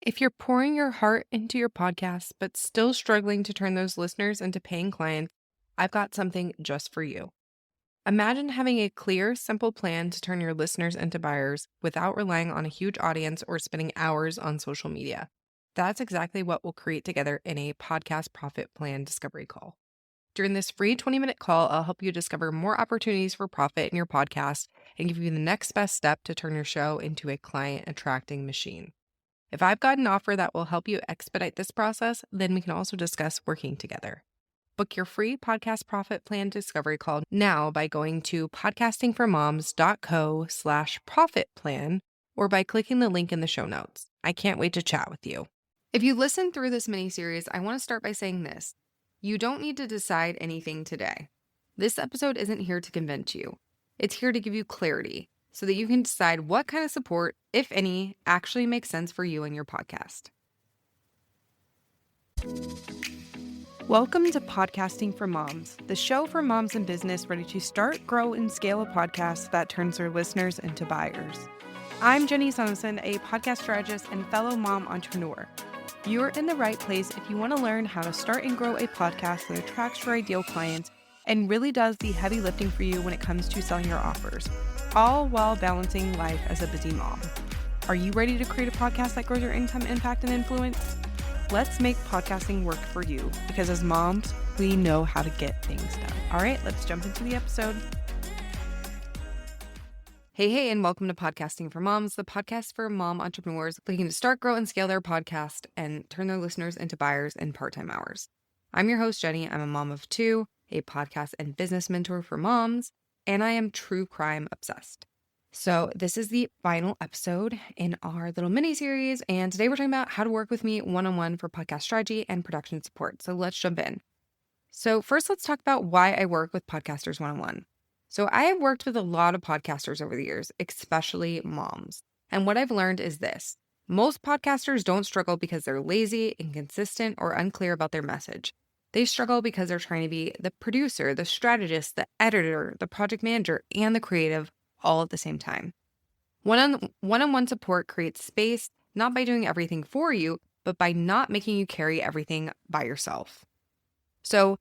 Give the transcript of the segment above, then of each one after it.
If you're pouring your heart into your podcast, but still struggling to turn those listeners into paying clients, I've got something just for you. Imagine having a clear, simple plan to turn your listeners into buyers without relying on a huge audience or spending hours on social media. That's exactly what we'll create together in a podcast profit plan discovery call. During this free 20-minute call, I'll help you discover more opportunities for profit in your podcast and give you the next best step to turn your show into a client attracting machine. If I've got an offer that will help you expedite this process, then we can also discuss working together. Book your free podcast profit plan discovery call now by going to podcastingformoms.co/profit plan or by clicking the link in the show notes. I can't wait to chat with you. If you listen through this mini series, I want to start by saying this. You don't need to decide anything today. This episode isn't here to convince you. It's here to give you clarity so that you can decide what kind of support, if any, actually makes sense for you and your podcast. Welcome to Podcasting for Moms, the show for moms in business ready to start, grow, and scale a podcast that turns their listeners into buyers. I'm Jenny Sonneson, a podcast strategist and fellow mom entrepreneur. You're in the right place if you want to learn how to start and grow a podcast that attracts your ideal clients and really does the heavy lifting for you when it comes to selling your offers, all while balancing life as a busy mom. Are you ready to create a podcast that grows your income, impact, and influence? Let's make podcasting work for you because as moms, we know how to get things done. All right, let's jump into the episode. Hey, and welcome to Podcasting for Moms, the podcast for mom entrepreneurs looking to start, grow, and scale their podcast and turn their listeners into buyers in part-time hours. I'm your host, Jenny. I'm a mom of two, a podcast and business mentor for moms, and I am true crime obsessed. So this is the final episode in our little mini-series, and today we're talking about how to work with me one-on-one for podcast strategy and production support. So let's jump in. So first, let's talk about why I work with podcasters one-on-one. So I have worked with a lot of podcasters over the years, especially moms. And what I've learned is this. Most podcasters don't struggle because they're lazy, inconsistent, or unclear about their message. They struggle because they're trying to be the producer, the strategist, the editor, the project manager, and the creative all at the same time. One-on-one support creates space, not by doing everything for you, but by not making you carry everything by yourself. So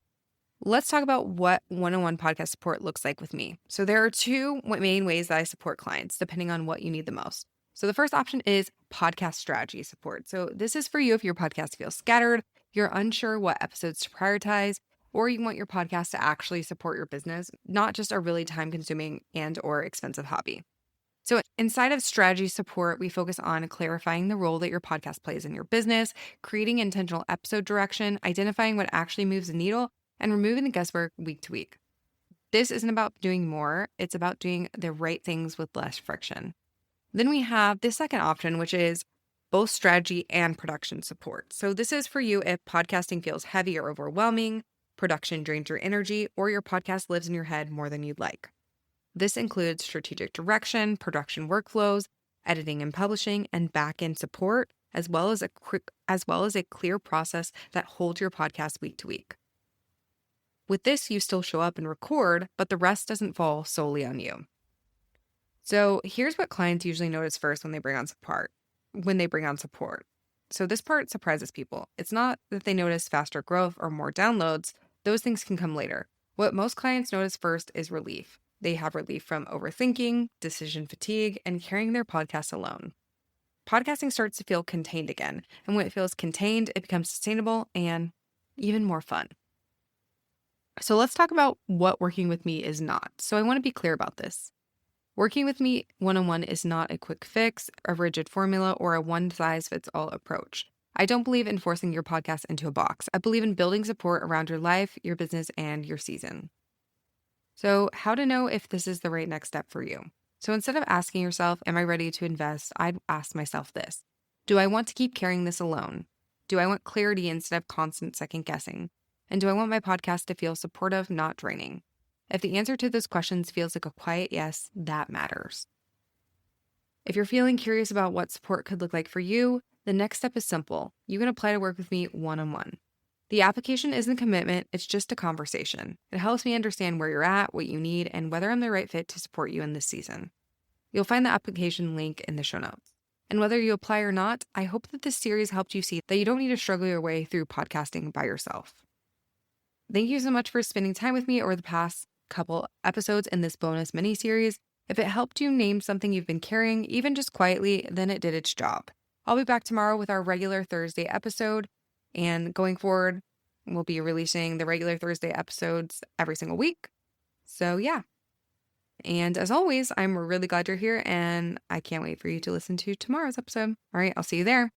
let's talk about what one-on-one podcast support looks like with me. So there are two main ways that I support clients, depending on what you need the most. So the first option is podcast strategy support. So this is for you if your podcast feels scattered, you're unsure what episodes to prioritize, or you want your podcast to actually support your business, not just a really time-consuming and or expensive hobby. So inside of strategy support, we focus on clarifying the role that your podcast plays in your business, creating intentional episode direction, identifying what actually moves the needle, and removing the guesswork week to week. This isn't about doing more, it's about doing the right things with less friction. Then we have the second option, which is both strategy and production support. So this is for you if podcasting feels heavy or overwhelming, production drains your energy, or your podcast lives in your head more than you'd like. This includes strategic direction, production workflows, editing and publishing, and back-end support, as well as a clear process that holds your podcast week to week. With this, you still show up and record, but the rest doesn't fall solely on you. So here's what clients usually notice first when they bring on support. So this part surprises people. It's not that they notice faster growth or more downloads. Those things can come later. What most clients notice first is relief. They have relief from overthinking, decision fatigue, and carrying their podcast alone. Podcasting starts to feel contained again. And when it feels contained, it becomes sustainable and even more fun. So let's talk about what working with me is not. So I want to be clear about this. Working with me one-on-one is not a quick fix, a rigid formula, or a one-size-fits-all approach. I don't believe in forcing your podcast into a box. I believe in building support around your life, your business, and your season. So how to know if this is the right next step for you? So instead of asking yourself, am I ready to invest? I'd ask myself this. Do I want to keep carrying this alone? Do I want clarity instead of constant second guessing? And do I want my podcast to feel supportive, not draining? If the answer to those questions feels like a quiet yes, that matters. If you're feeling curious about what support could look like for you, the next step is simple. You can apply to work with me one-on-one. The application isn't a commitment, it's just a conversation. It helps me understand where you're at, what you need, and whether I'm the right fit to support you in this season. You'll find the application link in the show notes. And whether you apply or not, I hope that this series helped you see that you don't need to struggle your way through podcasting by yourself. Thank you so much for spending time with me over the past couple episodes in this bonus mini-series. If it helped you name something you've been carrying, even just quietly, then it did its job. I'll be back tomorrow with our regular Thursday episode, and going forward, we'll be releasing the regular Thursday episodes every single week. So yeah. And as always, I'm really glad you're here, and I can't wait for you to listen to tomorrow's episode. All right, I'll see you there.